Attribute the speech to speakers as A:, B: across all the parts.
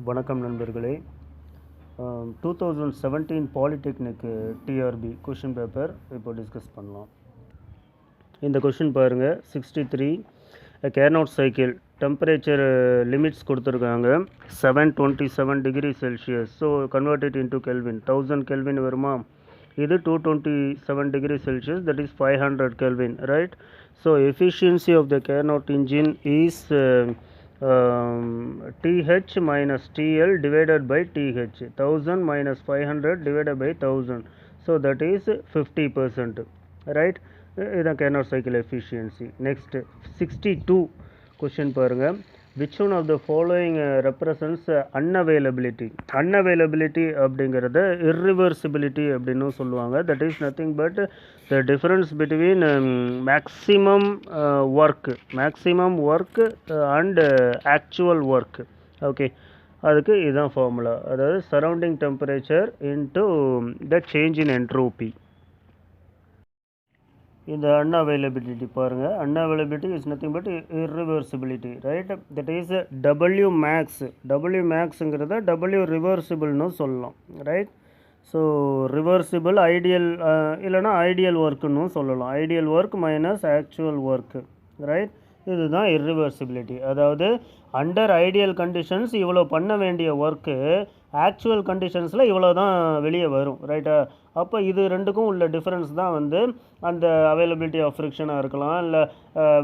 A: வணக்கம் நண்பர்களே. 2017 polytechnic TRP question paper இப்போ டிஸ்கஸ் பண்ணலாம். இந்த கொஷின் பாருங்கள். 63 கேர்னோட் சைக்கிள் டெம்பரேச்சர் லிமிட்ஸ் கொடுத்துருக்காங்க 727 degree Celsius. So converted into Kelvin 1000 Kelvin வருமா? இது 227 degree Celsius, that is 500 Kelvin, right? So efficiency of the Carnot engine is TH minus TL divided by TH, 1000 minus 500 divided by 1000, so that is 50%, right? This is Carnot cycle efficiency. Next, 62 question பாருங்க. Which one of the following represents unavailability? Unavailability அப்படிங்கிறது irreversibility அப்படின்னு சொல்லுவாங்க. That is nothing but the difference between maximum work and actual work. Okay, அதுக்கு இதுதான் formula. அதாவது surrounding temperature into the change in entropy. இந்த unavailability பாருங்கள். unavailability is nothing but irreversibility, right? That is W maxங்கிறத W reversibleனு சொல்லலாம், right? So reversible ideal இல்லைனா ideal ஒர்க்குன்னு சொல்லலாம். Ideal work minus actual work, right? இதுதான் irreversibility. அதாவது under ideal conditions இவ்வளோ பண்ண வேண்டிய ஒர்க்கு ஆக்சுவல் கண்டிஷன்ஸில் இவ்வளோ தான் வெளியே வரும், ரைட்டா? அப்போ இது ரெண்டுக்கும் உள்ள டிஃப்ரென்ஸ் தான் வந்து அந்த அவைலபிலிட்டி ஆஃப் ஃப்ரிக்ஷனாக இருக்கலாம், இல்லை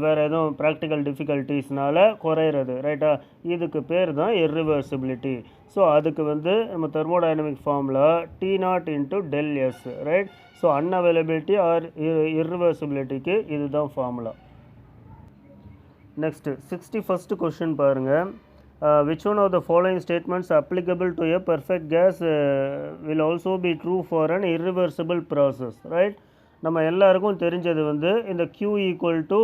A: வேறு எதுவும் ப்ராக்டிக்கல் டிஃபிகல்ட்டிஸ்னால குறையிறது, ரைட்டா? இதுக்கு பேர் தான் irreversibility. ஸோ அதுக்கு வந்து நம்ம thermodynamic formula T0 into del S, right? So unavailability or irreversibilityக்கு இதுதான் ஃபார்முலா. நெக்ஸ்ட்டு 61st கொஷின் பாருங்கள். Which one of the following statements applicable to a perfect gas will also be true for an irreversible process, right? நம்ம எல்லாருக்கும் தெரிஞ்சது வந்து இந்த Q equal to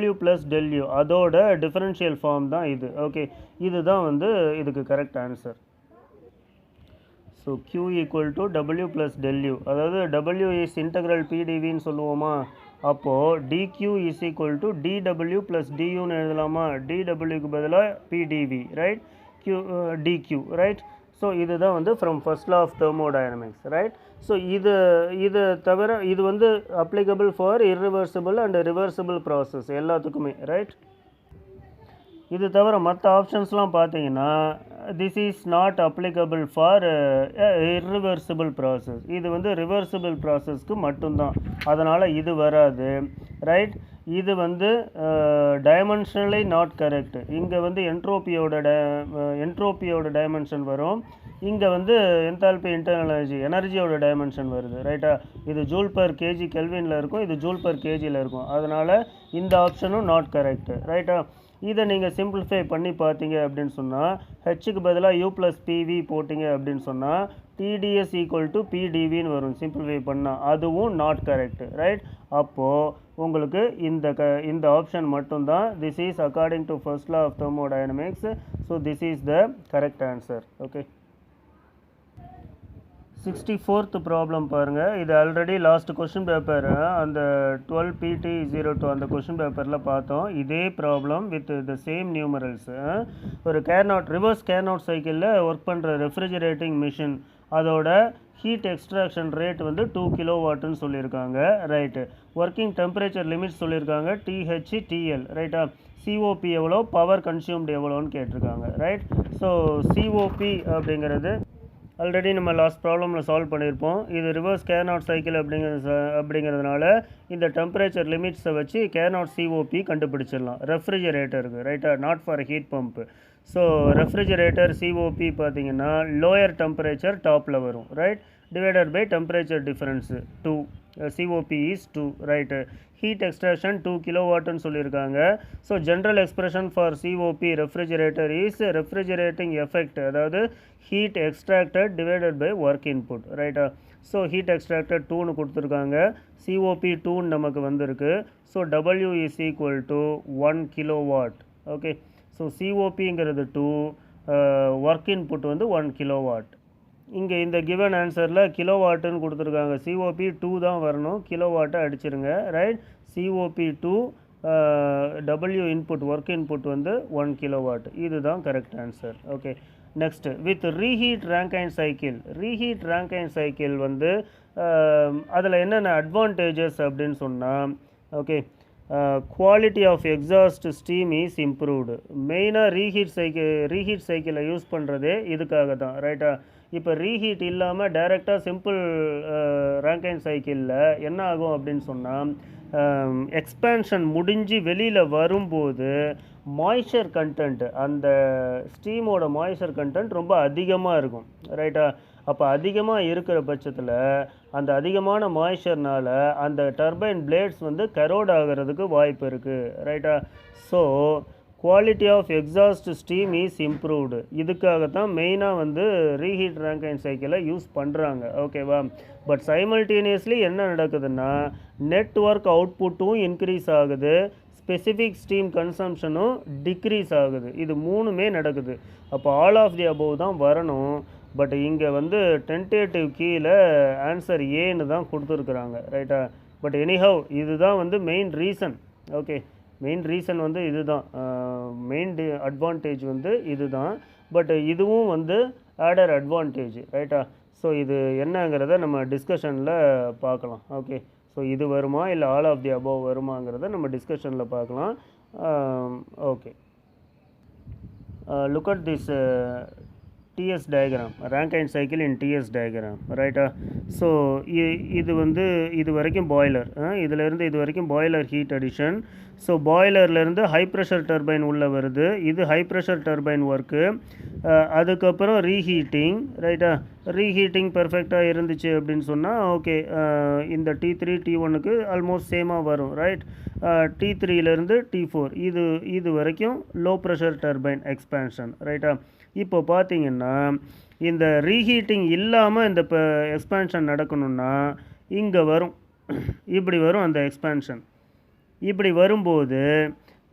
A: W plus del U, அதோட differential form தான் இது. Okay, இதுதான் வந்து இதுக்கு correct answer. So Q equal to W plus del U, அதாவது W இஸ் இன்டெக்ரல் PdVன்னு சொல்லுவோமா? அப்போது dq is equal to dW plus டியூன்னு எழுதலாமா? dWக்கு பதிலாக PdV, right? dq, right? So இதுதான் வந்து from first law of thermodynamics, right? So இது தவிர இது வந்து applicable for irreversible and reversible process எல்லாத்துக்குமே, ரைட்? இது தவிர மற்ற ஆப்ஷன்ஸ்லாம் பார்த்தீங்கன்னா this is not applicable for irreversible process. இது வந்து ரிவர்சிபிள் ப்ராசஸ்க்கு மட்டும்தான், அதனால் இது வராது, ரைட்? இது வந்து டைமென்ஷனலி நாட் கரெக்ட். இங்கே வந்து என்ட்ரோபியோட டைமென்ஷன் வரும், இங்கே வந்து என்தால்பி இன்டர்னல் எனர்ஜியோட டைமென்ஷன் வருது, ரைட்டா? இது ஜூல் பர் கேஜி கெல்வினில் இருக்கும், இது ஜூல் பர் கேஜியில் இருக்கும், அதனால் இந்த ஆப்ஷனும் நாட் கரெக்ட், ரைட்டா? இதை நீங்கள் சிம்பிளிஃபை பண்ணி பார்த்தீங்க அப்படின்னு சொன்னால் ஹெச்சுக்கு பதிலாக U ப்ளஸ் PV போட்டிங்க அப்படின்னு சொன்னால் TdS ஈக்குவல் டு PdVன்னு வரும். சிம்பிளிஃபை பண்ணால் அதுவும் நாட் கரெக்ட், ரைட்? அப்போது உங்களுக்கு இந்த ஆப்ஷன் மட்டும்தான் this is according to first law of thermodynamics. So this is the correct answer. Okay, 64th problem பாருங்கள். இது ஆல்ரெடி லாஸ்ட் கொஷின் பேப்பர் அந்த 12 PT02 அந்த கொஷின் பேப்பரில் பார்த்தோம். இதே problem with the same numerals. ஒரு ரிவர்ஸ் கேர்னோட் சைக்கிளில் ஒர்க் பண்ணுற ரெஃப்ரிஜரேட்டிங் மிஷின், அதோட ஹீட் எக்ஸ்ட்ராக்ஷன் ரேட் வந்து 2 கிலோவாட்டுன்னு சொல்லியிருக்காங்க, ரைட்டு? ஒர்க்கிங் டெம்பரேச்சர் லிமிட்ஸ் சொல்லியிருக்காங்க TH TL, ரைட்டா? COP எவ்வளோ, பவர் கன்சியூம்டு எவ்வளோன்னு கேட்டிருக்காங்க, ரைட்? ஸோ COP அப்படிங்கிறது ஆல்ரெடி நம்ம லாஸ்ட் ப்ராப்ளமில் சால்வ் பண்ணியிருப்போம். இது ரிவர்ஸ் கேர்னாட் சைக்கிள் அப்படிங்கிறதுனால இந்த டெம்பரேச்சர் லிமிட்ஸை வச்சு கேர்னாட் COP கண்டுபிடிச்சிடலாம் ரெஃப்ரிஜரேட்டருக்கு, ரைட்டா? Not for heat pump. So refrigerator COP பார்த்தீங்கன்னா லோயர் டெம்பரேச்சர் டாப்பில் வரும், right? Divided by temperature difference 2, COP is 2, right? Heat extraction 2 கிலோவாட்டுன்னு சொல்லியிருக்காங்க. So general expression for COP refrigerator is refrigerating effect, அதாவது heat extracted divided by work input, ரைட்டா? So heat extracted 2ன்னு கொடுத்துருக்காங்க, COP 2ன்னு நமக்கு வந்திருக்கு. So W is equal to 1 kilowatt. Okay, so COPங்கிறது 2, ஒர்க் இன்புட் வந்து 1 கிலோவாட். இங்கே இந்த கிவன் ஆன்சரில் கிலோவாட்டுன்னு கொடுத்துருக்காங்க. COP 2 தான் வரணும், கிலோவாட்டை அடிச்சிருங்க, right? COP 2 W input work input வந்து 1 கிலோவாட். இதுதான் correct answer. Okay, next with reheat Rankine cycle வந்து அதில் என்னென்ன அட்வான்டேஜஸ் அப்படின்னு சொன்னால், okay, quality of exhaust steam is improved. மெயினாக ரீஹீட் சைக்கிளை யூஸ் பண்ணுறதே இதுக்காக தான், ரைட்டா? இப்போ ரீஹீட் இல்லாமல் டைரெக்டாக சிம்பிள் ரேங்கைன் சைக்கிளில் என்ன ஆகும் அப்படின்னு சொன்னால், எக்ஸ்பேன்ஷன் முடிஞ்சு வெளியில் வரும்போது மாய்ஸ்சர் கண்டென்ட், அந்த ஸ்டீமோட மாய்ஸ்சர் கண்டென்ட் ரொம்ப அதிகமாக இருக்கும், ரைட்டா? அப்போ அதிகமாக இருக்கிற பட்சத்தில் அந்த அதிகமான மாய்ஸ்சர்னால் அந்த டர்பைன் பிளேட்ஸ் வந்து கரோட் ஆகிறதுக்கு வாய்ப்பு இருக்குது, ரைட்டா? So quality of exhaust steam is improved. இதுக்காக தான் மெயினாக வந்து ரீஹீட் ரேங்கைன் சைக்கிளை யூஸ் பண்ணுறாங்க, ஓகேவா? பட் சைமல்டேனியஸ்லி என்ன நடக்குதுன்னா, நெட்வொர்க் அவுட்புட்டும் இன்க்ரீஸ் ஆகுது, ஸ்பெசிஃபிக் ஸ்டீம் கன்சம்ஷனும் டிக்ரீஸ் ஆகுது. இது மூணுமே நடக்குது. அப்போ ஆல் ஆஃப் தி அபோவ் தான் வரணும். பட் இங்கே வந்து டென்டேட்டிவ் கீழே ஆன்சர் ஏன்னு தான் கொடுத்துருக்குறாங்க, ரைட்டா? பட் எனிஹவ் இதுதான் வந்து main reason. Okay, main reason வந்து இதுதான், மெயின் அட்வான்டேஜ் வந்து இதுதான். பட் இதுவும் வந்து ஆடர் அட்வான்டேஜ், ரைட்டா? ஸோ இது என்னங்கிறத நம்ம டிஸ்கஷனில் பார்க்கலாம். ஓகே, ஸோ இது வருமா இல்லை ஆல் ஆஃப் தி அபோவ் வருமாங்கிறத நம்ம டிஸ்கஷனில் பார்க்கலாம். Okay, look at this TS diagram, Rankine cycle in TS diagram, right? So இது வந்து இது வரைக்கும் பாய்லர், இதிலிருந்து இது வரைக்கும் பாய்லர் ஹீட் அடிஷன். ஸோ பாய்லர்லேருந்து ஹை ப்ரெஷர் டர்பைன் உள்ளே வருது, இது ஹை ப்ரெஷர் டர்பைன் ஒர்க்கு. அதுக்கப்புறம் ரீஹீட்டிங், ரைட்டா? ரீஹீட்டிங் பெர்ஃபெக்டாக இருந்துச்சு அப்படின்னு சொன்னால் ஓகே, இந்த T3 T1க்கு ஆல்மோஸ்ட் சேமாக வரும், ரைட்? T3லேருந்து T4 இது வரைக்கும் லோ ப்ரெஷர் டர்பைன் எக்ஸ்பேன்ஷன், ரைட்டா? இப்போ பார்த்தீங்கன்னா இந்த ரீஹீட்டிங் இல்லாமல் இந்த இப்போ எக்ஸ்பேன்ஷன் நடக்கணும்னா இங்கே வரும், இப்படி வரும் அந்த எக்ஸ்பேன்ஷன். இப்படி வரும்போது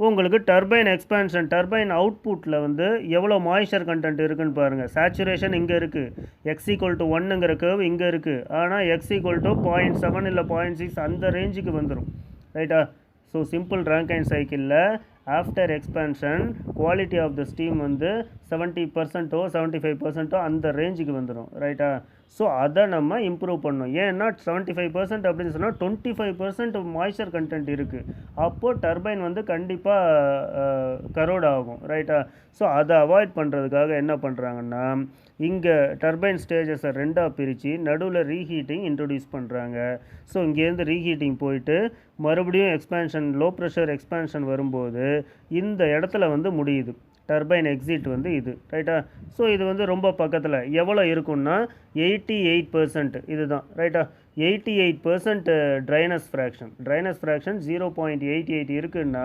A: உங்களுக்கு டர்பைன் எக்ஸ்பேன்ஷன், டர்பைன் அவுட்புட்டில் வந்து எவ்வளோ மாய்ஸ்சர் கண்டென்ட் இருக்குன்னு பாருங்கள். சேச்சுரேஷன் இங்கே இருக்குது, x=1ங்கிற கர்வ் இங்கே இருக்குது, ஆனால் x=0.7 இல்லை 0.6 அந்த ரேஞ்சுக்கு வந்துடும், ரைட்டா? ஸோ சிம்பிள் ரேங்கைன் சைக்கிளில் after expansion quality of the steam வந்து 70%ஓ 75%ஓ அந்த ரேஞ்சுக்கு வந்துடும், ரைட்டா? ஸோ அதை நம்ம இம்ப்ரூவ் பண்ணணும். ஏன்னா 75% அப்படின்னு சொன்னால் 25% மாய்ஸ்சர் கண்டென்ட் இருக்குது. அப்போது டர்பைன் வந்து கண்டிப்பாக கரோட் ஆகும், ரைட்டா? ஸோ அதை அவாய்ட் பண்ணுறதுக்காக என்ன பண்ணுறாங்கன்னா, இங்கே டர்பைன் ஸ்டேஜஸை ரெண்டாக பிரித்து நடுவில் ரீஹீட்டிங் இன்ட்ரடியூஸ் பண்ணுறாங்க. ஸோ இங்கேருந்து ரீஹீட்டிங் போயிட்டு மறுபடியும் எக்ஸ்பேன்ஷன், லோ ப்ரெஷர் எக்ஸ்பேன்ஷன் வரும்போது இந்த இடத்துல வந்து முடியுது. டர்பைன் எக்ஸிட் வந்து இது, ரைட்டா? ஸோ இது வந்து ரொம்ப பக்கத்தில் எவ்வளோ இருக்குன்னா 88% இதுதான், ரைட்டா? 88% ட்ரைனஸ் ஃப்ராக்ஷன் 0.88 இருக்குன்னா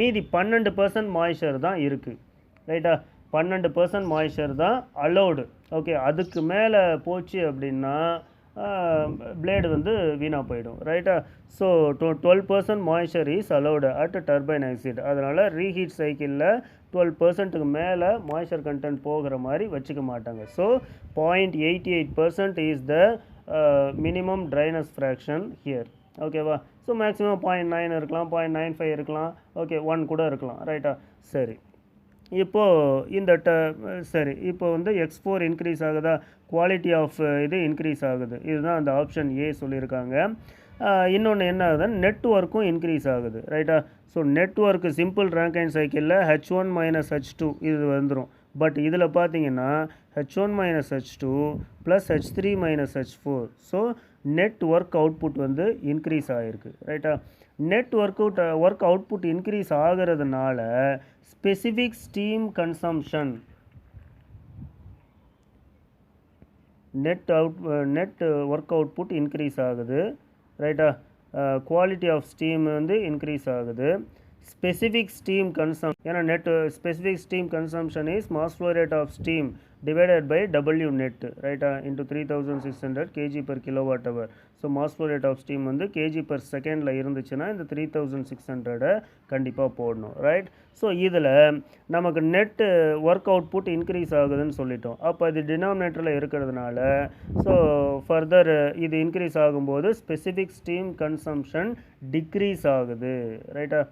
A: மீதி 12% மாய்ஸ்சர் தான் இருக்குது, ரைட்டா? 12% மாய்ஸ்சர் தான் அலோடு. ஓகே, அதுக்கு மேலே போச்சு அப்படின்னா பிளேடு வந்து வீணாக போயிடும், ரைட்டா? So 12% moisture is allowed at turbine exit. அதனால் ரீஹீட் சைக்கிளில் 12%க்கு மேலே மாய்ஸ்சர் கண்டென்ட் போகிற மாதிரி வச்சுக்க மாட்டாங்க. So 0.88% is the minimum dryness fraction here, ஓகேவா? ஸோ மேக்ஸிமம் 0.9 இருக்கலாம், 0.95 இருக்கலாம், ஓகே 1 கூட இருக்கலாம், ரைட்டா? சரி, இப்போது இந்த சரி, இப்போ வந்து x4 இன்க்ரீஸ் ஆகுதா, குவாலிட்டி ஆஃப் இது இன்க்ரீஸ் ஆகுது. இதுதான் அந்த ஆப்ஷன் ஏ சொல்லியிருக்காங்க. இன்னொன்று என்ன ஆகுதுன்னா நெட்வொர்க்கும் இன்க்ரீஸ் ஆகுது, ரைட்டா? ஸோ நெட்வொர்க்கு சிம்பிள் ரேங்கைன் சைக்கிளில் H1 - H2 இது வந்துடும். பட் இதில் பார்த்தீங்கன்னா H1 - H2 plus H3 - H4. So net work output வந்து இன்க்ரீஸ் ஆகிருக்கு, ரைட்டா? நெட் ஒர்க் அவுட்புட் இன்க்ரீஸ் ஆகிறதுனால specific steam consumption, net work output increase ஆகுது, ரைட்டா? குவாலிட்டி ஆஃப் ஸ்டீம் வந்து இன்க்ரீஸ் ஆகுது. ஸ்பெசிஃபிக் ஸ்டீம் கன்சம்ஷன், ஏன்னா specific steam consumption is mass flow rate of steam divided by W net, right, into 3600 kg per kilowatt hour. So mass flow rate of steam வந்து kg per second இருந்துச்சுன்னா இந்த 3600 கண்டிப்பாக போடணும், right? So இதில் நமக்கு net work output increase ஆகுதுன்னு சொல்லிட்டோம். அப்போ இது டினாமினேட்டரில் இருக்கிறதுனால ஸோ ஃபர்தர் இது இன்க்ரீஸ் ஆகும்போது ஸ்பெசிஃபிக் ஸ்டீம் கன்சம்ஷன் டிக்ரீஸ் ஆகுது, ரைட்டா?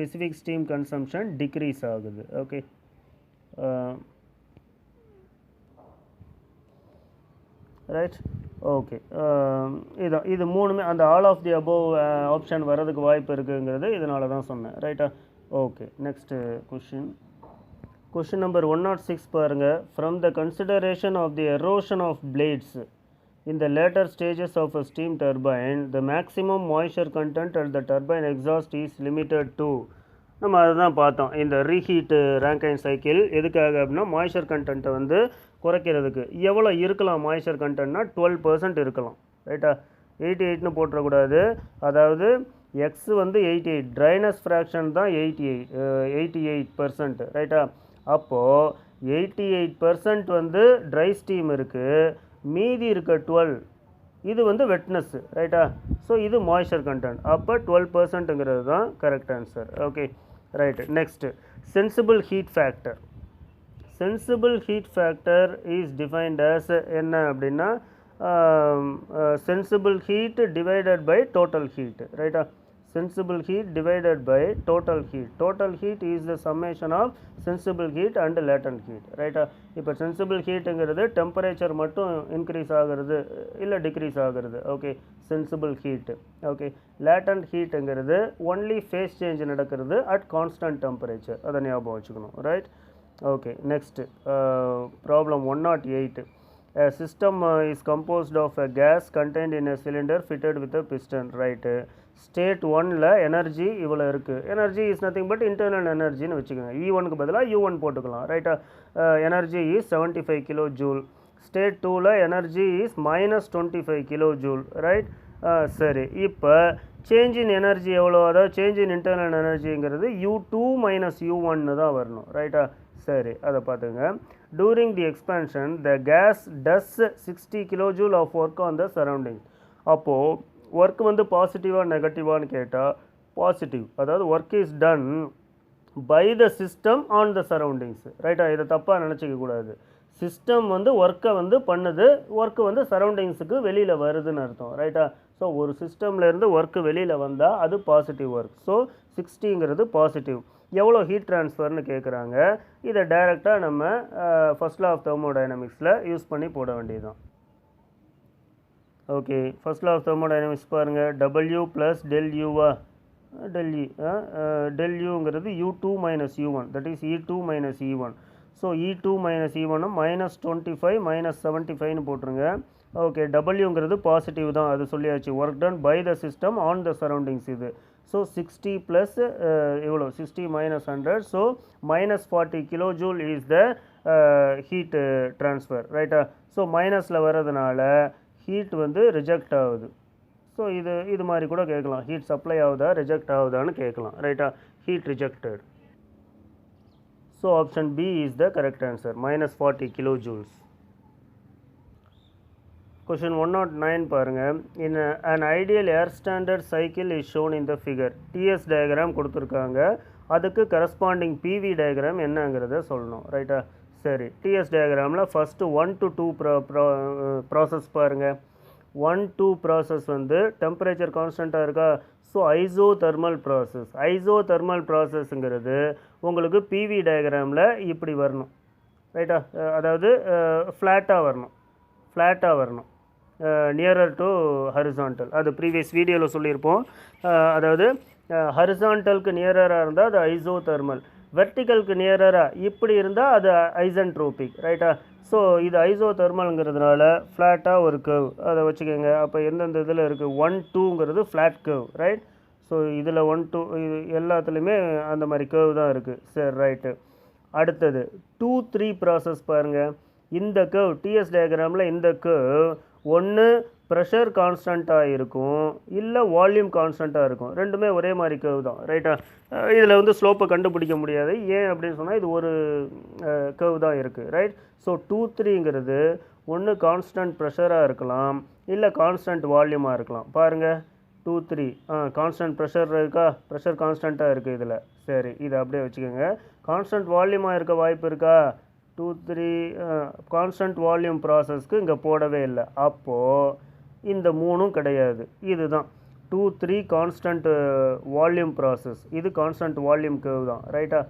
A: specific steam consumption decrease ஆகுது. Okay. Right. ஓகே, இது மூணுமே அந்த all of the above option வரதுக்கு வாய்ப்பு இருக்குங்கிறது இதனால தான் சொன்னேன். ரைட்டா? ஓகே, நெக்ஸ்ட்டு கொஷின் நம்பர் 106 பாருங்கள். From the consideration of the erosion of blades in the later stages of a steam turbine, the maximum moisture content at the turbine exhaust is limited to. நம்ம அதுதான் பார்த்தோம். இந்த ரீஹீட்டு Rankine cycle எதுக்காக அப்படின்னா moisture கண்டென்ட்டை வந்து குறைக்கிறதுக்கு. எவ்வளோ இருக்கலாம் மாய்ஸ்சர் கண்டென்ட்னா 12% இருக்கலாம். ரைட்டா? 88ன்னு போட்டுறக்கூடாது. அதாவது எக்ஸ் வந்து 88, ட்ரைனஸ் ஃப்ராக்ஷன் தான் 88%. ரைட்டா? அப்போது 88% வந்து ட்ரை ஸ்டீம் இருக்குது, மீதி இருக்க 12 இது வந்து வெட்னஸ். ரைட்டா? ஸோ இது மாய்ஸ்சர் கண்டென்ட். அப்போ 12%ங்கிறது தான் correct answer. Okay, right. Next sensible heat factor. Sensible heat factor is defined as என்ன அப்படின்னா sensible heat divided by total heat. ரைட்டா? sensible heat divided by total heat. Total heat is the summation of sensible heat and latent heat. ரைட்டா? இப்போ sensible heatங்கிறது temperature மட்டும் increase ஆகிறது இல்லை decrease ஆகிறது. Okay, sensible heat. Okay, latent heatங்கிறது only phase change நடக்கிறது அட் கான்ஸ்டன்ட் டெம்பரேச்சர். அதை ஞாபகம் வச்சுக்கணும். Right? Okay, next problem 108. A system is composed of a gas contained in a cylinder fitted with a piston. Right? State 1ல energy இவ்வளோ இருக்குது. Energy is nothing but internal எனர்ஜின்னு வச்சுக்கோங்க. E1க்கு பதிலாக U1 போட்டுக்கலாம். ரைட்டா? Energy is 75 kilo joule. State 2ல energy is -25 kilo joule. Right? சரி, இப்போ சேஞ்ச் இன் எனர்ஜி எவ்வளோ, அதாவது change in internal எனர்ஜிங்கிறது U2 - U1 தான் வரணும். ரைட்டா? சரி, அதை பார்த்துங்க. During the expansion, the gas does 60 kilojoule of work on the surroundings. அப்போது ஒர்க் வந்து பாசிட்டிவாக நெகட்டிவான்னு கேட்டால் பாசிட்டிவ். அதாவது work is done by the system on the surroundings. ரைட்டா? இதை தப்பாக நினச்சிக்க கூடாது. சிஸ்டம் வந்து ஒர்க்கை வந்து பண்ணுது, ஒர்க்கு வந்து சரௌண்டிங்ஸுக்கு வெளியில் வருதுன்னு அர்த்தம். ரைட்டா? ஸோ ஒரு சிஸ்டம்லேருந்து ஒர்க்கு வெளியில் வந்தால் அது பாசிட்டிவ் ஒர்க். ஸோ 60ங்கிறது பாசிட்டிவ். எவ்வளோ ஹீட் ட்ரான்ஸ்ஃபர்னு கேட்குறாங்க. இதை டைரெக்டாக நம்ம ஃபர்ஸ்ட் லா ஆஃப் தெர்மோடைனமிக்ஸில் யூஸ் பண்ணி போட வேண்டியதுதான். Okay, first law of thermodynamics பாருங்கள். W + ΔUவா ΔE ΔUங்கிறது U2 - U1, that is E2 - E1. So E2 - E1 -25 -75ன்னு போட்டுருங்க. ஓகே, Wங்கிறது பாசிட்டிவ் தான், அது சொல்லியாச்சு. Work done by the system on the surroundings இது. ஸோ 60 + எவ்வளோ, 60 - 100. So -40 kilojoule is the heat transfer. ரைட்டா? ஸோ மைனஸில் வர்றதுனால ஹீட் வந்து ரிஜெக்ட் ஆகுது. ஸோ இது மாதிரி கூட கேட்கலாம். ஹீட் சப்ளை ஆகுதா ரிஜெக்ட் ஆகுதான்னு கேட்கலாம். ரைட்டா? Heat rejected. So option B is the correct answer, -40 kilojoules. Question 109 பாருங்கள். In an ideal air standard cycle is shown in the figure. TS diagram கொடுத்துருக்காங்க, அதுக்கு கரஸ்பாண்டிங் PV டயக்ராம் என்னங்கிறத சொல்லணும். ரைட்டா? சரி, டிஎஸ் டயக்ராமில் ஃபஸ்ட்டு 1 to 2 ப்ராசஸ் பாருங்கள். 1, 2 process வந்து temperature கான்ஸ்டண்ட்டாக இருக்கா? So isothermal process. ஐசோதெர்மல் ப்ராசஸ்ங்கிறது உங்களுக்கு PV டயக்ராமில் இப்படி வரணும். ரைட்டா? அதாவது ஃப்ளாட்டாக வரணும், நியரர் டு ஹரிசான்டல். அது ப்ரீவியஸ் வீடியோவில் சொல்லியிருப்போம். அதாவது ஹரிசான்டலுக்கு நியரராக இருந்தால் அது ஐசோதெர்மல், வெர்டிக்கலுக்கு நியரராக இப்படி இருந்தால் அது ஐசன்ட்ரோபிக். ரைட்டா? ஸோ இது ஐசோதெர்மல்ங்கிறதுனால ஃப்ளாட்டாக ஒரு கர்வ், அதை வச்சுக்கோங்க. அப்போ எந்தெந்த இதில் இருக்குது, 1, 2ங்கிறது ஃப்ளாட் கர்வ். ரைட்? ஸோ இதில் 1, 2 இது எல்லாத்துலேயுமே அந்த மாதிரி கர்வ் தான் இருக்குது. சரி, ரைட்டு. அடுத்தது 2, 3 ப்ராசஸ் பாருங்கள். இந்த கர்வ் டிஎஸ் டயக்ராமில் இந்த கர்வ் ஒன்று ப்ரெஷர் கான்ஸ்டண்ட்டாக இருக்கும், இல்லை வால்யூம் கான்ஸ்டண்ட்டாக இருக்கும். ரெண்டுமே ஒரே மாதிரி கர்வ் தான். ரைட்டா? இதில் வந்து ஸ்லோப்பை கண்டுபிடிக்க முடியாது. ஏன் அப்படின்னு சொன்னால் இது ஒரு கர்வ் தான் இருக்குது. ரைட்? ஸோ 2, 3ங்கிறது ஒன்று கான்ஸ்டன்ட் ப்ரெஷராக இருக்கலாம், இல்லை கான்ஸ்டன்ட் வால்யூமாக இருக்கலாம். பாருங்கள், 2, 3 கான்ஸ்டன்ட் ப்ரெஷர் இருக்கா? ப்ரெஷர் கான்ஸ்டண்ட்டாக இருக்குது இதில். சரி, இதை அப்படியே வச்சுக்கோங்க. கான்ஸ்டன்ட் வால்யூமாக இருக்க வாய்ப்பு இருக்கா? 2, 3 கான்ஸ்டன்ட் வால்யூம் ப்ராசஸ்க்கு இங்கே போடவே இல்லை. அப்போது இந்த 3ம் கிடையாது. இதுதான் 2 3 கான்ஸ்டன்ட் வால்யூம் ப்ராசஸ். இது கான்ஸ்டன்ட் வால்யூம் கர்வ் தான், ரைட்டா?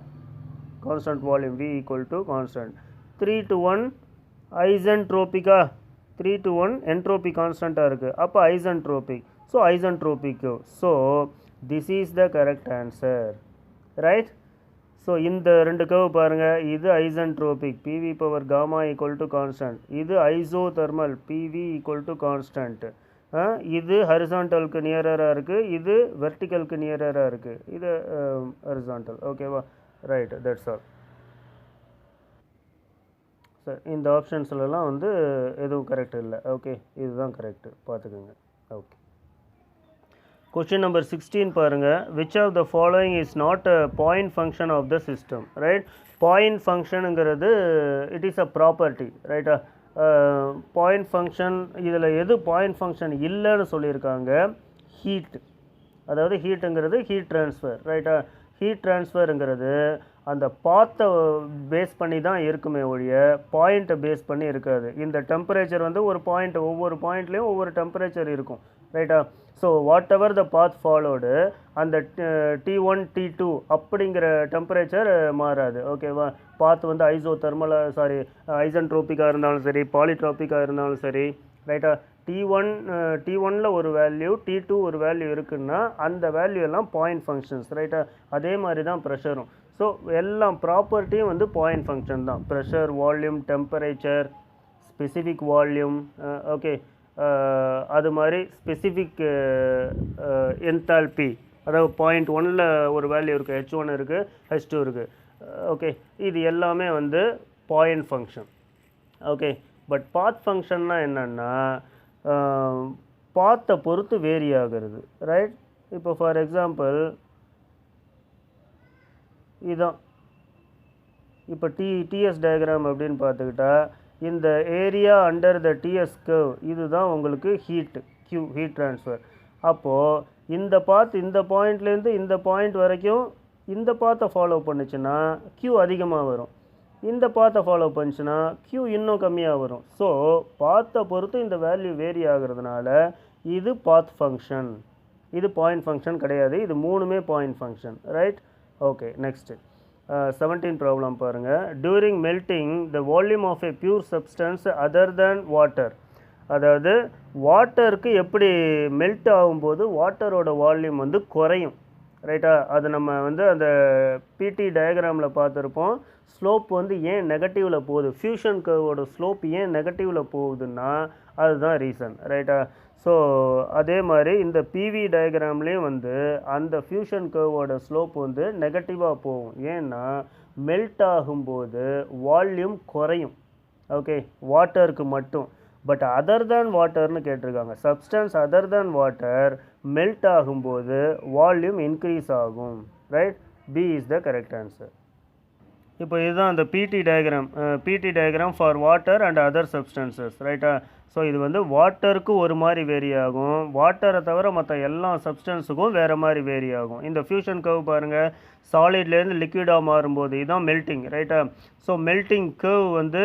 A: Constant volume V equal to constant. 3 to 1 ஐசென்ட்ரோபிக்கா, 3 to 1 என்ட்ரோபி கான்ஸ்டண்ட்டாக இருக்குது, அப்போ isentropic. So isentropic curve. So this is the correct answer, right? So இந்த ரெண்டு கர்வ் பாருங்கள், இது isentropic PV power gamma equal to constant, இது isothermal PV equal to constant. இது ஹரிசாண்டலுக்கு நியரராக இருக்குது, இது வெர்டிக்கலுக்கு நியரராக இருக்குது, இது ஹரிசாண்டல். ஓகேவா? Right, that's all. சார் இந்த ஆப்ஷன்ஸ்லாம் வந்து எதுவும் கரெக்ட் இல்லை. ஓகே, இதுதான் கரெக்டு, பார்த்துக்கோங்க. ஓகே, கொஸ்டின் நம்பர் 16 பாருங்கள். Which of the following is not a point function of the system, right? Point ஃபங்க்ஷனுங்கிறது இட் இஸ் அ ப்ராப்பர்ட்டி, ரைட்டா? பாயிண்ட் ஃபங்க்ஷன், இதில் எது பாயிண்ட் ஃபங்க்ஷன் இல்லைன்னு சொல்லியிருக்காங்க? ஹீட். அதாவது ஹீட்டுங்கிறது ஹீட் ட்ரான்ஸ்ஃபர், ரைட்டா? ஹீட் ட்ரான்ஸ்ஃபருங்கிறது அந்த பாத்தை பேஸ் பண்ணி தான் இருக்குமே ஒழிய பாயிண்ட்டை பேஸ் பண்ணி இருக்காது. இந்த டெம்பரேச்சர் வந்து ஒரு பாயிண்ட், ஒவ்வொரு பாயிண்ட்லேயும் ஒவ்வொரு டெம்பரேச்சர் இருக்கும், ரைட்டா? So whatever the path followed, அந்த T1 T2 அப்படிங்கிற டெம்பரேச்சர் மாறாது. ஓகேவா? பாத் வந்து ஐசென்ட்ரோபிக்காக இருந்தாலும் சரி, பாலிட்ரோபிக்காக இருந்தாலும் சரி, ரைட்டா? T1ல ஒரு வேல்யூ, T2 ஒரு வேல்யூ இருக்குன்னா அந்த வேல்யூ எல்லாம் பாயிண்ட் ஃபங்க்ஷன்ஸ், ரைட்டா? அதே மாதிரி தான் ப்ரெஷரும். ஸோ எல்லாம் ப்ராப்பர்ட்டியும் வந்து பாயிண்ட் ஃபங்க்ஷன் தான். Pressure, volume, temperature, specific volume, okay, அது மாதிரி ஸ்பெசிஃபிக் என்தால்பி, அதாவது பாயிண்ட் 1ல் ஒரு வேல்யூ இருக்குது, H1 இருக்குது, H2 இருக்குது, ஓகே, இது எல்லாமே வந்து பாயிண்ட் ஃபங்க்ஷன். ஓகே, பட் பாத் ஃபங்க்ஷன்னா என்னென்னா பாத்தை பொறுத்து வேரி ஆகிறது, ரைட்? இப்போ ஃபார் எக்ஸாம்பிள் இதுதான், இப்போ டிஎஸ் டயக்ராம் அப்படின்னு பார்த்துக்கிட்டா இந்த area under the TS curve இதுதான் உங்களுக்கு Q ஹீட் ட்ரான்ஸ்ஃபர். அப்போது இந்த பாத் இந்த பாயிண்ட்லேருந்து இந்த பாயிண்ட் வரைக்கும் இந்த பாத்தை ஃபாலோ பண்ணுச்சுன்னா Q அதிகமாக வரும், இந்த பாத்தை ஃபாலோ பண்ணிச்சுன்னா Q இன்னும் கம்மியாக வரும். ஸோ பாத்தை பொறுத்து இந்த வேல்யூ வேரி ஆகிறதுனால இது பாத் ஃபங்க்ஷன், இது பாயிண்ட் ஃபங்க்ஷன் கிடையாது. இது மூணுமே point function, right? Okay, next 17 problem பாருங்கள். During melting the volume of a pure substance other than water. அதாவது வாட்டருக்கு எப்படி மெல்ட் ஆகும்போது வாட்டரோட வால்யூம் வந்து குறையும், ரைட்டா? அது நம்ம வந்து அந்த பிடி டயக்ராமில் பார்த்துருப்போம். ஸ்லோப் வந்து ஏன் நெகட்டிவில் போகுது, ஃபியூஷன் கர்வோட ஸ்லோப் ஏன் நெகட்டிவில் போகுதுன்னா அதுதான் ரீசன், ரைட்டா? ஸோ அதே மாதிரி இந்த பிவி டயக்ராம்லேயும் வந்து அந்த ஃபியூஷன் கர்வோட ஸ்லோப் வந்து நெகட்டிவாக போகும். ஏன்னா மெல்ட் ஆகும்போது வால்யூம் குறையும், ஓகே, வாட்டருக்கு மட்டும். பட் அதர் தேன் வாட்டர்னு கேட்டிருக்காங்க. Substance other than water melt ஆகும்போது வால்யூம் இன்க்ரீஸ் ஆகும், right? B is the correct answer. இப்போ இதுதான் அந்த PT diagram for water and other substances, ரைட்டா? ஸோ இது வந்து வாட்டருக்கு ஒரு மாதிரி வேரி ஆகும், வாட்டரை தவிர மற்ற எல்லா சப்ஸ்டன்ஸுக்கும் வேறு மாதிரி வேரி ஆகும். இந்த ஃபியூஷன் கர்வ் பாருங்கள், சாலிட்லேருந்து லிக்விடாக மாறும்போது இதுதான் மெல்ட்டிங், ரைட்டா? ஸோ மெல்ட்டிங் கர்வ் வந்து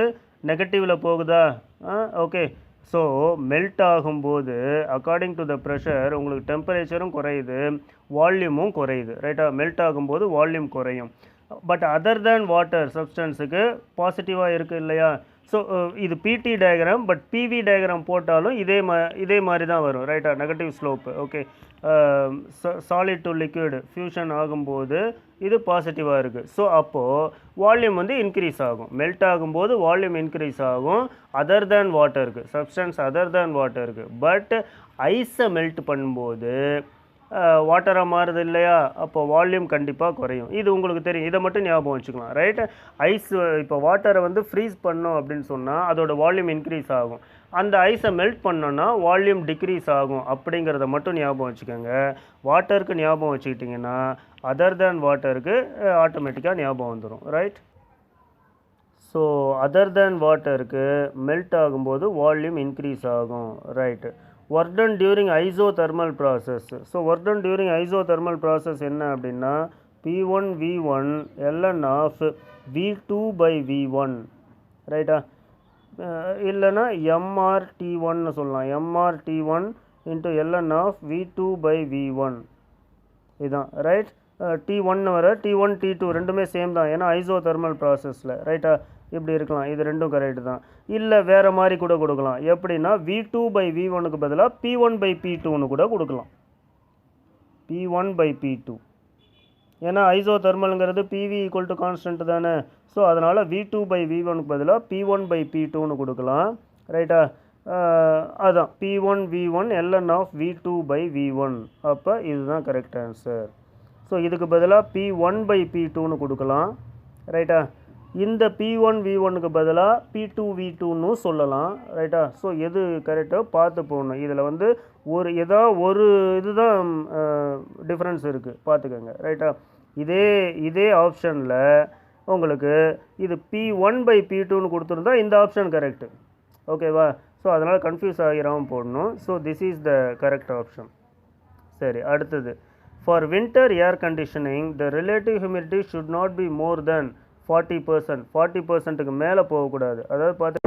A: நெகட்டிவில் போகுதா? ஓகே, ஸோ மெல்ட் ஆகும்போது அக்கார்டிங் டு த ப்ரெஷர் உங்களுக்கு டெம்பரேச்சரும் குறையுது, வால்யூமும் குறையுது, ரைட்டா? மெல்ட் ஆகும்போது வால்யூம் குறையும். பட் அதர் தேன் வாட்டர் சப்ஸ்டன்ஸுக்கு பாசிட்டிவாக இருக்குது இல்லையா? ஸோ இது பிடி டயக்ராம், பட் பிவி டயக்ராம் போட்டாலும் இதே மாதிரி தான் வரும், ரைட்டா? Negative slope, okay. Solid to liquid fusion ஆகும்போது இது பாசிட்டிவாக இருக்குது. ஸோ அப்போது வால்யூம் வந்து இன்க்ரீஸ் ஆகும், மெல்ட் ஆகும்போது வால்யூம் இன்க்ரீஸ் ஆகும் அதர் தேன் வாட்டருக்கு, சப்ஸ்டன்ஸ் அதர் தேன் வாட்டருக்கு. பட் ஐஸை மெல்ட் பண்ணும்போது வாட்டராக மாறுது இல்லையா? அப்போ வால்யூம் கண்டிப்பாக குறையும். இது உங்களுக்கு தெரியும், இதை மட்டும் ஞாபகம் வச்சுக்கலாம், ரைட்? ஐஸ் இப்போ வாட்டரை வந்து ஃப்ரீஸ் பண்ணோம் அப்படின்னு சொன்னால் அதோட வால்யூம் இன்க்ரீஸ் ஆகும், அந்த ஐஸை மெல்ட் பண்ணோன்னா வால்யூம் டிக்ரீஸ் ஆகும், அப்படிங்கிறத மட்டும் ஞாபகம் வச்சுக்கோங்க. வாட்டருக்கு ஞாபகம் வச்சுக்கிட்டிங்கன்னா அதர் தேன் வாட்டருக்கு ஆட்டோமேட்டிக்காக ஞாபகம் வந்துடும், ரைட்? ஸோ அதர் தேன் வாட்டருக்கு மெல்ட் ஆகும்போது வால்யூம் இன்க்ரீஸ் ஆகும், right? work done during isothermal process. So work done during isothermal process என்ன அப்படின்னா P1 V1 ln of V2 by V1, ரைட்டா? இல்லைனா MR T1 சொல்லலாம், MR T1 into ln of V2 by V1 இதுதான் right. T1 வர T1 T2 ரெண்டுமே same தான், ஏன்னா ஐசோதெர்மல் ப்ராசஸில் ரைட்டா. இப்படி இருக்கலாம், இது ரெண்டும் கரெக்டு தான். இல்லை வேறு மாதிரி கூட கொடுக்கலாம், எப்படின்னா V2 by V1க்கு பதிலாக P1 by P2ன்னு கூட கொடுக்கலாம். P1 by P2, ஏன்னா ஐசோதெர்மலுங்கிறது PV ஈக்குவல் டு கான்ஸ்டன்ட் தானே. ஸோ அதனால் V2 by V1க்கு பதிலாக P1 by P2ன்னு கொடுக்கலாம் ரைட்டா. அதான் P1 V1 ln of V2 by V1. அப்போ இதுதான் கரெக்ட் ஆன்சர். ஸோ இதுக்கு பதிலாக P1 by P2ன்னு கொடுக்கலாம் ரைட்டா. இந்த P1 V1க்கு பதிலாக P2 V2ன்னு சொல்லலாம் ரைட்டா. ஸோ எது கரெக்டாக பார்த்து போகணும். இதில் வந்து ஒரு இதுதான் டிஃப்ரென்ஸ் இருக்குது பார்த்துக்கோங்க ரைட்டா. இதே ஆப்ஷனில் உங்களுக்கு இது P1 by P2ன்னு கொடுத்துருந்தா இந்த ஆப்ஷன் கரெக்டு, ஓகேவா. ஸோ அதனால் கன்ஃபியூஸ் ஆகிராமல் போடணும். So this is the correct option. சரி, அடுத்தது for winter air conditioning the relative humidity should not be more than 40%. 40%க்கு மேலே போகக்கூடாது. அதாவது பார்த்து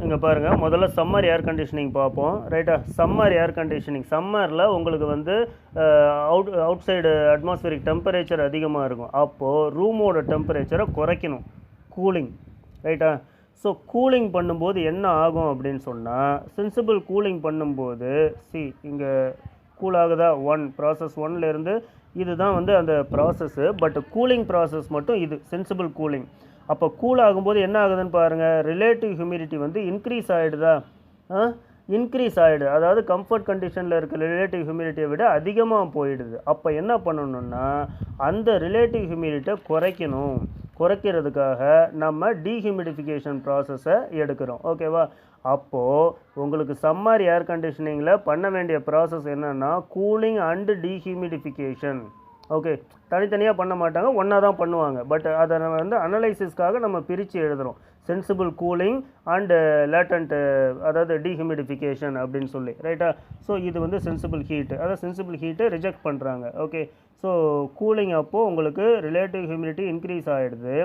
A: இங்கே பாருங்கள், முதல்ல சம்மர் ஏர் கண்டிஷனிங் பார்ப்போம் ரைட்டா. சம்மர் ஏர் கண்டிஷனிங், சம்மரில் உங்களுக்கு வந்து அவுட் சைடு அட்மாஸ்பியரிக் டெம்பரேச்சர் அதிகமாக இருக்கும். அப்போது ரூமோட டெம்பரேச்சரை குறைக்கணும், கூலிங் ரைட்டா. ஸோ கூலிங் பண்ணும்போது என்ன ஆகும் அப்படின்னு சொன்னால், சென்சிபிள் கூலிங் பண்ணும்போது இங்கே கூல் ஆகுதா, ப்ராசஸ் 1லேருந்து இதுதான் வந்து அந்த ப்ராசஸ்ஸு. பட் கூலிங் ப்ராசஸ் மட்டும் இது சென்சிபிள் கூலிங். அப்போ கூல் ஆகும்போது என்ன ஆகுதுன்னு பாருங்கள், ரிலேட்டிவ் ஹியூமிடிட்டி வந்து இன்க்ரீஸ் ஆகிடுதா, இன்க்ரீஸ் ஆகிடுது. அதாவது கம்ஃபர்ட் கண்டிஷனில் இருக்க ரிலேட்டிவ் ஹியூமிடிட்டியை விட அதிகமாக போயிடுது. அப்போ என்ன பண்ணணும்னா அந்த ரிலேட்டிவ் ஹியூமிடிட்டியை குறைக்கிறதுக்காக நம்ம டீஹியூமிடிஃபிகேஷன் ப்ராசஸை எடுக்கிறோம், ஓகேவா. அப்போது உங்களுக்கு சம்மர் ஏர் கண்டிஷனிங்கில் பண்ண வேண்டிய ப்ராசஸ் என்னென்னா கூலிங் அண்டு டீஹியூமிடிஃபிகேஷன். ஓகே, தனித்தனியாக பண்ண மாட்டாங்க, ஒன்றா தான் பண்ணுவாங்க. பட் அதை வந்து அனலைசிஸ்க்காக நம்ம பிரித்து எழுதுகிறோம், சென்சிபிள் கூலிங் அண்டு லேட்டன்ட், அதாவது டீஹியூமிடிஃபிகேஷன் அப்படின்னு சொல்லி ரைட்டா. ஸோ இது வந்து சென்சிபிள் ஹீட்டு, அதாவது சென்சிபிள் ஹீட்டை ரிஜெக்ட் பண்ணுறாங்க. ஓகே, ஸோ கூலிங் அப்போது உங்களுக்கு ரிலேட்டிவ் ஹியூமிடிட்டி இன்க்ரீஸ் ஆகிடுது.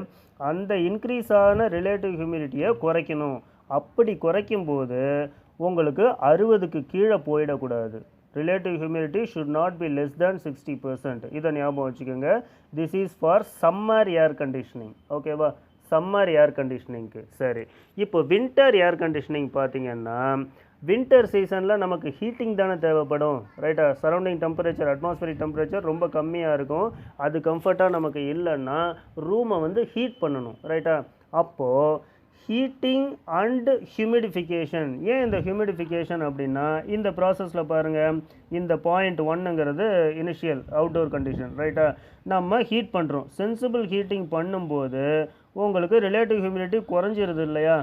A: அந்த இன்க்ரீஸ் ஆன ரிலேட்டிவ் ஹியூமிடிட்டியை குறைக்கணும். அப்படி குறைக்கும்போது உங்களுக்கு 60க்கு கீழே போயிடக்கூடாது. Relative humidity should not B less than 60%. இதை ஞாபகம் வச்சுக்கோங்க. This is for summer air conditioning, ஓகேவா, சம்மர் ஏர் கண்டிஷனிங்க்கு. சரி, இப்போ வின்டர் ஏர் கண்டிஷனிங் பார்த்தீங்கன்னா வின்டர் சீசனில் நமக்கு ஹீட்டிங் தானே தேவைப்படும் ரைட்டா. சரௌண்டிங் டெம்பரேச்சர், அட்மாஸ்பியரிக் டெம்பரேச்சர் ரொம்ப கம்மியாக இருக்கும். அது கம்ஃபர்ட்டாக நமக்கு இல்லைன்னா ரூமை வந்து ஹீட் பண்ணணும் ரைட்டா. அப்போது ஹீட்டிங் அண்டு ஹியூமிடிஃபிகேஷன். ஏன் இந்த ஹியூமிடிஃபிகேஷன் அப்படின்னா, இந்த ப்ராசஸில் பாருங்கள், இந்த பாயிண்ட் 1ங்கிறது இனிஷியல் அவுட்டோர் கண்டிஷன் ரைட்டா. நம்ம ஹீட் பண்ணுறோம். சென்சிபிள் ஹீட்டிங் பண்ணும்போது உங்களுக்கு ரிலேட்டிவ் ஹியூமிடிட்டி குறைஞ்சிருது இல்லையா.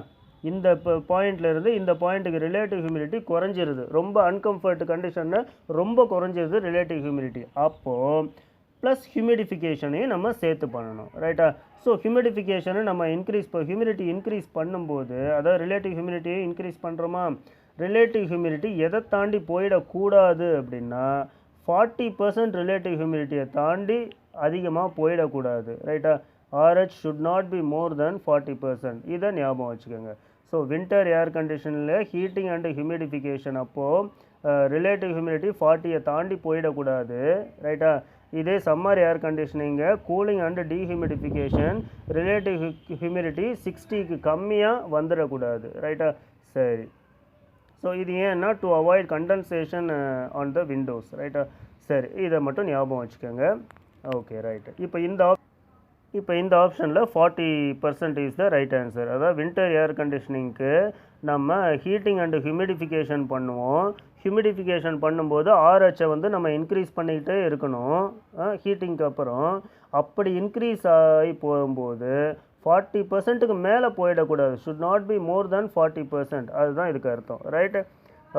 A: இந்த பாயிண்ட்லேருந்து இந்த பாயிண்ட்டுக்கு ரிலேட்டிவ் ஹியூமிடிட்டி குறைஞ்சிருது. ரொம்ப அன்கம்ஃபர்ட் கண்டிஷனில் ரொம்ப குறைஞ்சிருது ரிலேட்டிவ் ஹியூமிடிட்டி. அப்போது ப்ளஸ் ஹியூமிடிஃபிகேஷனையும் நம்ம சேர்த்து பண்ணணும் ரைட்டா. ஸோ ஹியூமிடிஃபிகேஷனை நம்ம ஹியூமிடிட்டி இன்க்ரீஸ் பண்ணும்போது, அதாவது ரிலேட்டிவ் ஹியூமிடிட்டியை இன்க்ரீஸ் பண்ணுறோமா, ரிலேட்டிவ் ஹியூமிடிட்டி எதை தாண்டி போயிடக்கூடாது அப்படின்னா 40% ரிலேட்டிவ் ஹியூமிடிட்டியை தாண்டி அதிகமாக போயிடக்கூடாது ரைட்டா. RH should not be more than 40%. இதை ஞாபகம் வச்சுக்கோங்க. ஸோ வின்டர் ஏர் கண்டிஷனில் ஹீட்டிங் அண்டு ஹியூமிடிஃபிகேஷன் அப்போது ரிலேட்டிவ் ஹியூமிடிட்டி 40யை தாண்டி போயிடக்கூடாது ரைட்டா. இதே summer air conditioning cooling and dehumidification relative humidity 60க்கு கம்மியாக வந்துடக்கூடாது ரைட்டா. சரி, ஸோ இது ஏன்னா to avoid condensation on the windows ரைட்டா. சரி, இதை மட்டும் ஞாபகம் வச்சுக்கோங்க. Okay right. இப்போ இந்த ஆப்ஷனில் 40% இஸ் த ரைட் ஆன்சர். அதாவது வின்டர் ஏர் கண்டிஷனிங்க்கு நம்ம ஹீட்டிங் அண்டு ஹியூமிடிஃபிகேஷன் பண்ணுவோம். ஹியூமிடிஃபிகேஷன் பண்ணும்போது RH வந்து நம்ம இன்க்ரீஸ் பண்ணிக்கிட்டே இருக்கணும் ஹீட்டிங்க்கு அப்புறம். அப்படி இன்க்ரீஸ் ஆகி போகும்போது 40%க்கு மேலே போயிடக்கூடாது. ஷுட் நாட் பி மோர் தேன் 40%. அதுதான் இதுக்கு அர்த்தம் right.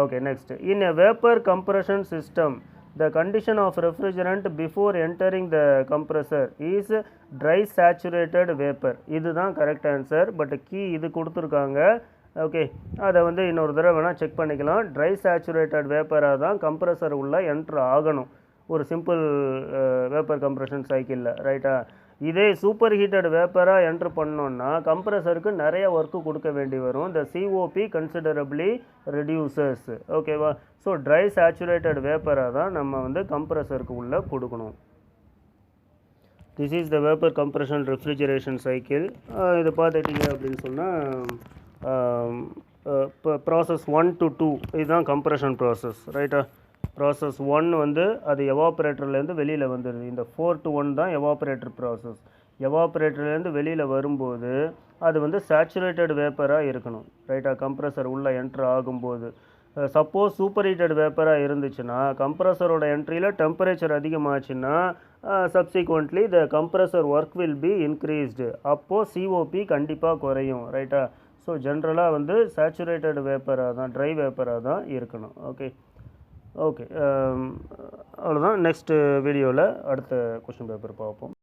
A: Okay, next. In a vapour compression system the condition of refrigerant before entering the compressor is dry saturated vapor. இதுதான் கரெக்ட் ஆன்சர். பட் கீ இது கொடுத்துருக்காங்க. ஓகே, அதை வந்து இன்னொரு தடவை வேணால் செக் பண்ணிக்கலாம். ட்ரை சேச்சுரேட்டட் வேப்பராக தான் கம்ப்ரஸர் உள்ளே என்ட்ரு ஆகணும் ஒரு சிம்பிள் வேப்பர் கம்ப்ரெஷன் சைக்கிளில் ரைட்டா. இதே சூப்பர் ஹீட்டட் வேப்பராக என்ட்ரு பண்ணோன்னா கம்ப்ரஸருக்கு நிறைய ஒர்க்கு கொடுக்க வேண்டி வரும். இந்த சிஓபி கன்சிடரபிளி ரெடியூசர்ஸ். ஓகேவா? ஸோ ட்ரை சேச்சுரேட்டட் வேப்பராக தான் நம்ம வந்து கம்ப்ரஸருக்கு உள்ளே கொடுக்கணும். This is the vapour compression refrigeration cycle. இது பார்த்துட்டிங்க அப்படின்னு சொன்னால் இப்போ ப்ராசஸ் 1 to 2 இதுதான் கம்ப்ரெஷன் ப்ராசஸ். ரைட்டா? ப்ராசஸ் 1 வந்து அது எவாப்ரேட்டர்லேருந்து வெளியில் வந்துடுது. இந்த 4 to 1 தான் எவாப்ரேட்டர் ப்ராசஸ். எவாப்ரேட்டர்லேருந்து வெளியில் வரும்போது அது வந்து சேச்சுரேட்டட் வேப்பராக இருக்கணும். ரைட்டா? கம்ப்ரஸர் உள்ளே என்ட்ரு ஆகும்போது சப்போஸ் சூப்பர் ஹீட்டட் வேப்பராக இருந்துச்சுன்னா கம்ப்ரஸரோட என்ட்ரியில் டெம்பரேச்சர் அதிகமாச்சுன்னா subsequently the compressor work will be increased. அப்போது சிஓபி கண்டிப்பாக குறையும். ரைட்டா? ஸோ ஜென்ரலாக வந்து சேச்சுரேட்டட் வேப்பராக தான், ட்ரை வேப்பராக தான் இருக்கணும். ஓகே ஓகே அவ்வளோதான். நெக்ஸ்ட் வீடியோவில் அடுத்த கொஸ்டின் பேப்பர் பார்ப்போம்.